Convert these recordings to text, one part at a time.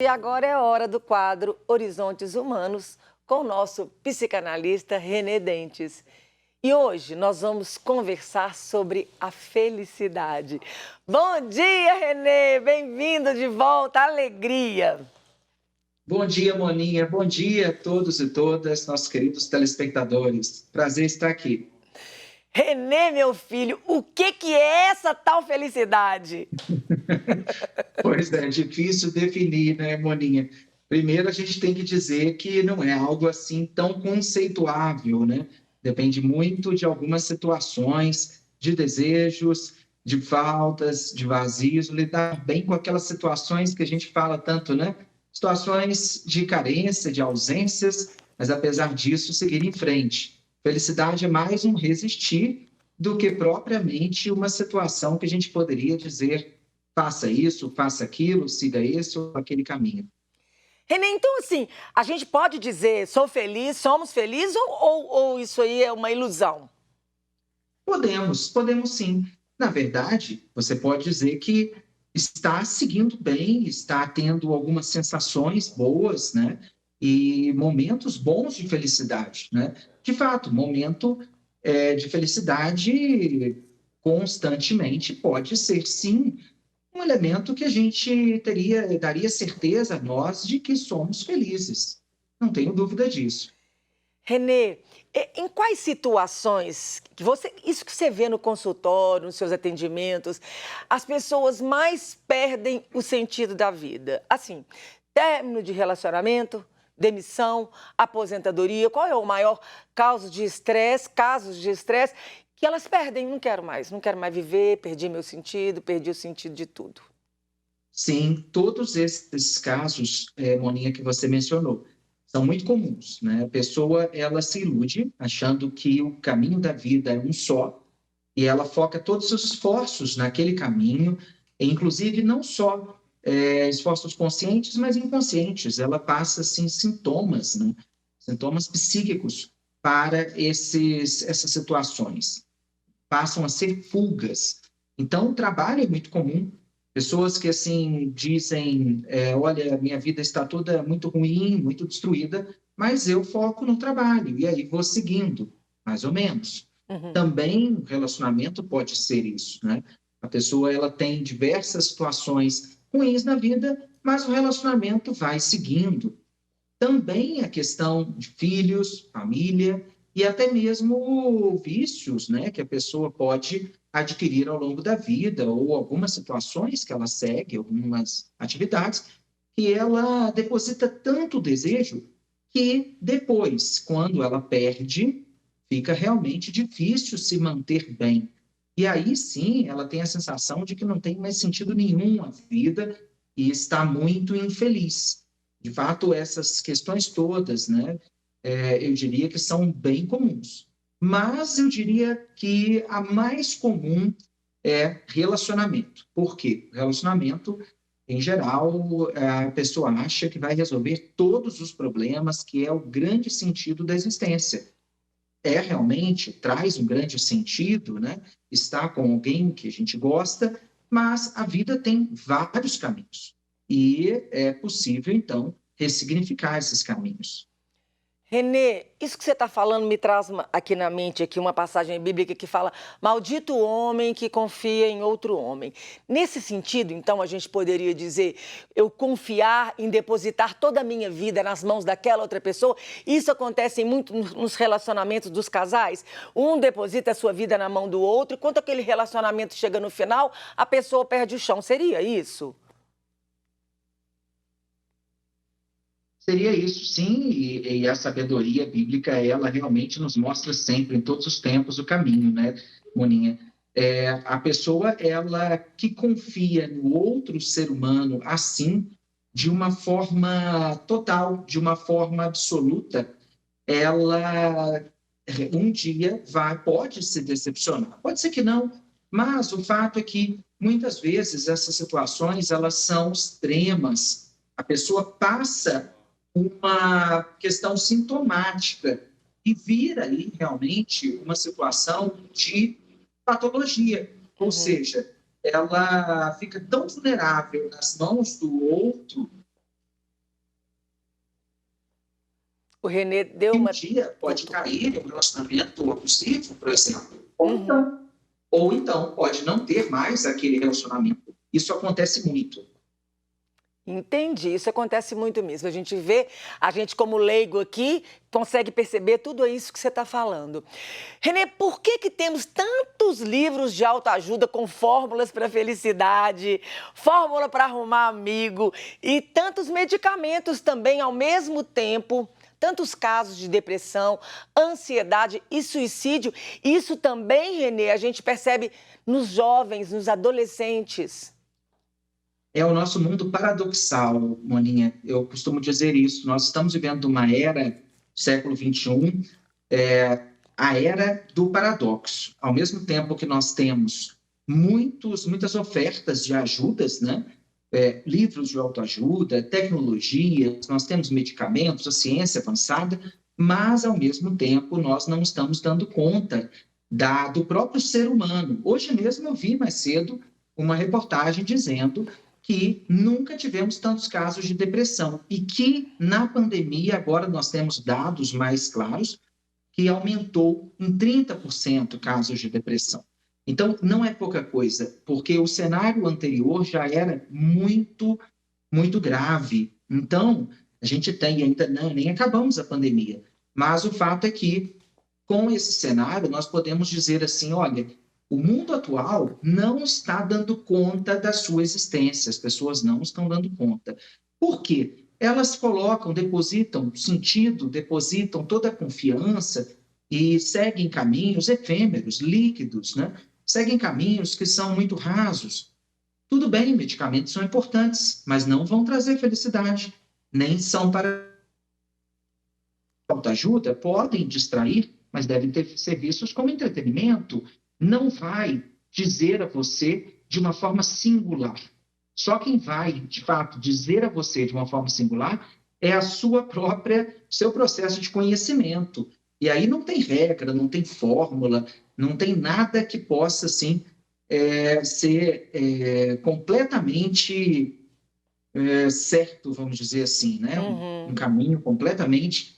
E agora é hora do quadro Horizontes Humanos com o nosso psicanalista René Dentes. E hoje nós vamos conversar sobre a felicidade. Bom dia, René! Bem-vindo de volta, alegria! Bom dia, Moninha. Bom dia a todos e todas, nossos queridos telespectadores. Prazer estar aqui. René, meu filho, o que é essa tal felicidade? Pois é, difícil definir, né, Moninha? Primeiro, a gente tem que dizer que não é algo assim tão conceituável, né? Depende muito de algumas situações, de desejos, de faltas, de vazios, lidar bem com aquelas situações que a gente fala tanto, né? Situações de carência, de ausências, mas apesar disso, seguir em frente. Felicidade é mais um resistir do que propriamente uma situação que a gente poderia dizer faça isso, faça aquilo, siga esse ou aquele caminho. René, então assim, a gente pode dizer sou feliz, somos felizes ou isso aí é uma ilusão? Podemos sim. Na verdade, você pode dizer que está seguindo bem, está tendo algumas sensações boas, né? E momentos bons de felicidade, né? De fato, momento de felicidade constantemente pode ser, sim, um elemento que a gente daria certeza a nós de que somos felizes. Não tenho dúvida disso. Renê, em quais situações isso que você vê no consultório, nos seus atendimentos, as pessoas mais perdem o sentido da vida? Assim, término de relacionamento, demissão, aposentadoria, qual é o maior casos de estresse que elas perdem? Não quero mais viver, perdi meu sentido, perdi o sentido de tudo. Sim, todos esses casos, Moninha, que você mencionou, são muito comuns, né? A pessoa, ela se ilude achando que o caminho da vida é um só e ela foca todos os esforços naquele caminho, e, inclusive não só esforços conscientes, mas inconscientes. Ela passa, assim, sintomas, né? Sintomas psíquicos para essas situações. Passam a ser fugas. Então, o trabalho é muito comum. Pessoas que, assim, dizem, olha, minha vida está toda muito ruim, muito destruída, mas eu foco no trabalho, e aí vou seguindo, mais ou menos. Uhum. Também o relacionamento pode ser isso, né? A pessoa, ela tem diversas situações ruins na vida, mas o relacionamento vai seguindo. Também a questão de filhos, família e até mesmo vícios, né, que a pessoa pode adquirir ao longo da vida ou algumas situações que ela segue, algumas atividades que ela deposita tanto desejo que depois, quando ela perde, fica realmente difícil se manter bem. E aí sim, ela tem a sensação de que não tem mais sentido nenhum a vida e está muito infeliz. De fato, essas questões todas, né, eu diria que são bem comuns. Mas eu diria que a mais comum é relacionamento. Por quê? Relacionamento, em geral, a pessoa acha que vai resolver todos os problemas, que é o grande sentido da existência. É realmente, traz um grande sentido, né? Estar com alguém que a gente gosta, mas a vida tem vários caminhos. E é possível, então, ressignificar esses caminhos. Renê, isso que você está falando me traz aqui na mente aqui uma passagem bíblica que fala: maldito o homem que confia em outro homem. Nesse sentido, então, a gente poderia dizer, eu confiar em depositar toda a minha vida nas mãos daquela outra pessoa. Isso acontece muito nos relacionamentos dos casais. Um deposita a sua vida na mão do outro e quando aquele relacionamento chega no final, a pessoa perde o chão. Seria isso? Seria isso, sim, e a sabedoria bíblica, ela realmente nos mostra sempre, em todos os tempos, o caminho, né, Moninha? A pessoa, ela que confia no outro ser humano assim, de uma forma total, de uma forma absoluta, ela um dia pode se decepcionar. Pode ser que não, mas o fato é que muitas vezes essas situações elas são extremas. A pessoa passa uma questão sintomática e vira aí realmente uma situação de patologia, ou seja, ela fica tão vulnerável nas mãos do outro O Renê deu E um uma... dia pode cair em um relacionamento abusivo, por exemplo, Uhum. ou então pode não ter mais aquele relacionamento. Isso acontece muito. Entendi, isso acontece muito mesmo. A gente vê, a gente como leigo aqui, consegue perceber tudo isso que você está falando. Renê, por que que temos tantos livros de autoajuda com fórmulas para felicidade, fórmula para arrumar amigo e tantos medicamentos também ao mesmo tempo? Tantos casos de depressão, ansiedade e suicídio. Isso também, Renê, a gente percebe nos jovens, nos adolescentes. É o nosso mundo paradoxal, Moninha. Eu costumo dizer isso. Nós estamos vivendo uma era, século XXI, a era do paradoxo. Ao mesmo tempo que nós temos muitas ofertas de ajudas, né? Livros de autoajuda, tecnologias, nós temos medicamentos, a ciência avançada, mas, ao mesmo tempo, nós não estamos dando conta do próprio ser humano. Hoje mesmo eu vi mais cedo uma reportagem dizendo que nunca tivemos tantos casos de depressão e que, na pandemia, agora nós temos dados mais claros, que aumentou em 30% casos de depressão. Então, não é pouca coisa, porque o cenário anterior já era muito, muito grave. Então, a gente tem, ainda não, nem acabamos a pandemia, mas o fato é que, com esse cenário, nós podemos dizer assim, olha, o mundo atual não está dando conta da sua existência, as pessoas não estão dando conta. Por quê? Elas colocam, depositam sentido, depositam toda a confiança e seguem caminhos efêmeros, líquidos, né? Seguem caminhos que são muito rasos. Tudo bem, medicamentos são importantes, mas não vão trazer felicidade, nem são para autoajuda, podem distrair, mas devem ser vistos como entretenimento. Não vai dizer a você de uma forma singular. Só quem vai, de fato, dizer a você de uma forma singular é a seu processo de conhecimento. E aí não tem regra, não tem fórmula, não tem nada que possa, assim, ser completamente certo, vamos dizer assim, né? Um caminho completamente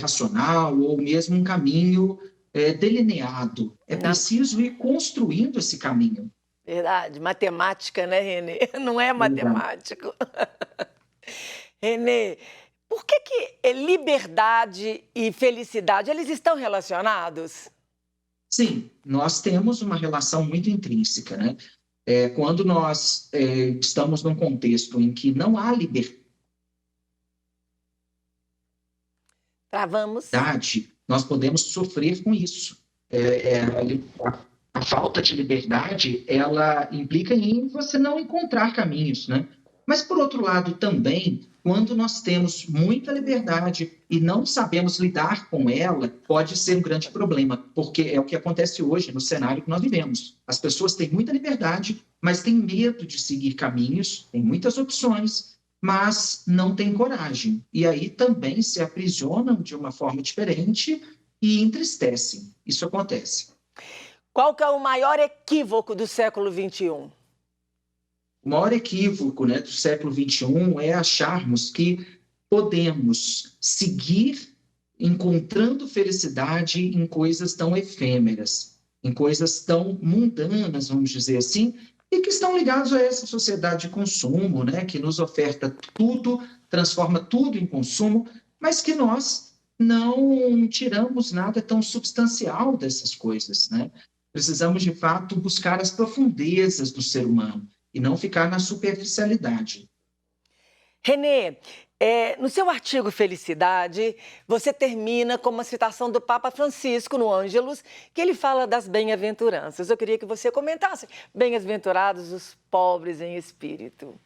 racional ou mesmo um caminho delineado. É Na preciso ir construindo esse caminho. verdade, matemática, né, Renê? Não é Exato. matemático. Renê, por que que liberdade e felicidade, eles estão relacionados? Sim, nós temos uma relação muito intrínseca, né? Quando nós estamos num contexto em que não há Travamos. liberdade, nós podemos sofrer com isso. A falta de liberdade, ela implica em você não encontrar caminhos, né? Mas, por outro lado, também, quando nós temos muita liberdade e não sabemos lidar com ela, pode ser um grande problema, porque é o que acontece hoje no cenário que nós vivemos. As pessoas têm muita liberdade, mas têm medo de seguir caminhos, têm muitas opções, mas não têm coragem. E aí também se aprisionam de uma forma diferente e entristecem. Isso acontece. Qual que é o maior equívoco do século XXI? O maior equívoco, né, do século XXI é acharmos que podemos seguir encontrando felicidade em coisas tão efêmeras, em coisas tão mundanas, vamos dizer assim, e que estão ligados a essa sociedade de consumo, né, que nos oferta tudo, transforma tudo em consumo, mas que nós não tiramos nada tão substancial dessas coisas, né? Precisamos, de fato, buscar as profundezas do ser humano e não ficar na superficialidade. Renê, no seu artigo Felicidade, você termina com uma citação do Papa Francisco no Ângelus, que ele fala das bem-aventuranças. Eu queria que você comentasse. Bem-aventurados os pobres em espírito.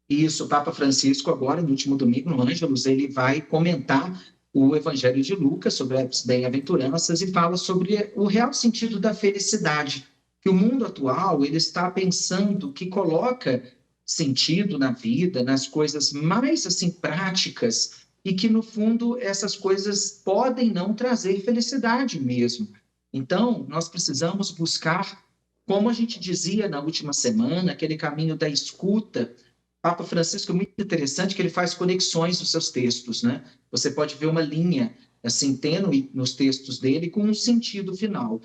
Isso, o Papa Francisco, agora, no último domingo, no Ângelus, ele vai comentar o Evangelho de Lucas sobre as bem-aventuranças e fala sobre o real sentido da felicidade, que o mundo atual ele está pensando que coloca sentido na vida, nas coisas mais assim práticas e que no fundo essas coisas podem não trazer felicidade mesmo. Então, nós precisamos buscar, como a gente dizia na última semana, aquele caminho da escuta, Papa Francisco é muito interessante que ele faz conexões nos seus textos, né? Você pode ver uma linha assim tênue nos textos dele com um sentido final.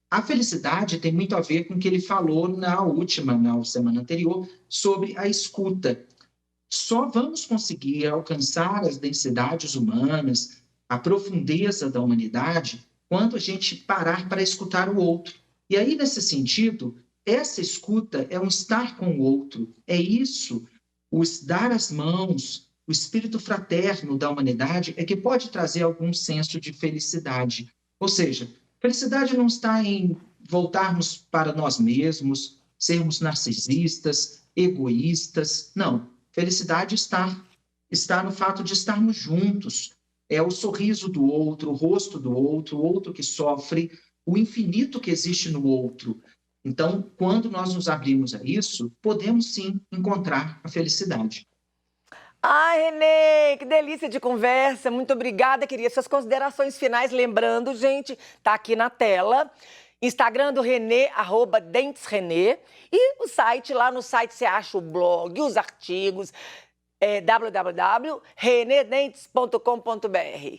A felicidade tem muito a ver com o que ele falou na semana anterior, sobre a escuta. Só vamos conseguir alcançar as densidades humanas, a profundeza da humanidade, quando a gente parar para escutar o outro. E aí, nesse sentido, essa escuta é um estar com o outro, é isso, o dar as mãos, o espírito fraterno da humanidade é que pode trazer algum senso de felicidade. Ou seja, felicidade não está em voltarmos para nós mesmos, sermos narcisistas, egoístas, não. Felicidade está no fato de estarmos juntos. É o sorriso do outro, o rosto do outro, o outro que sofre, o infinito que existe no outro. Então, quando nós nos abrimos a isso, podemos sim encontrar a felicidade. Ai, Renê, que delícia de conversa. Muito obrigada. Queria suas considerações finais. Lembrando, gente, tá aqui na tela. Instagram do Renê, @DentesRenê. E o site, lá no site você acha o blog, os artigos, www.renedentes.com.br.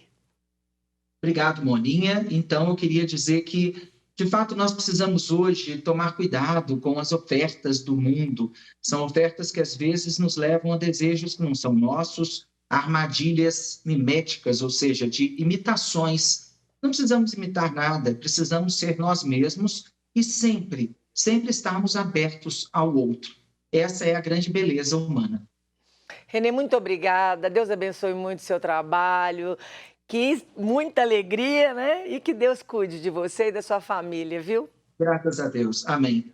Obrigado, Moninha. Então, eu queria dizer que, de fato, nós precisamos hoje tomar cuidado com as ofertas do mundo. São ofertas que, às vezes, nos levam a desejos que não são nossos, a armadilhas miméticas, ou seja, de imitações. Não precisamos imitar nada, precisamos ser nós mesmos e sempre, sempre estarmos abertos ao outro. Essa é a grande beleza humana. Renê, muito obrigada. Deus abençoe muito o seu trabalho. Que muita alegria, né? E que Deus cuide de você e da sua família, viu? Graças a Deus. Amém.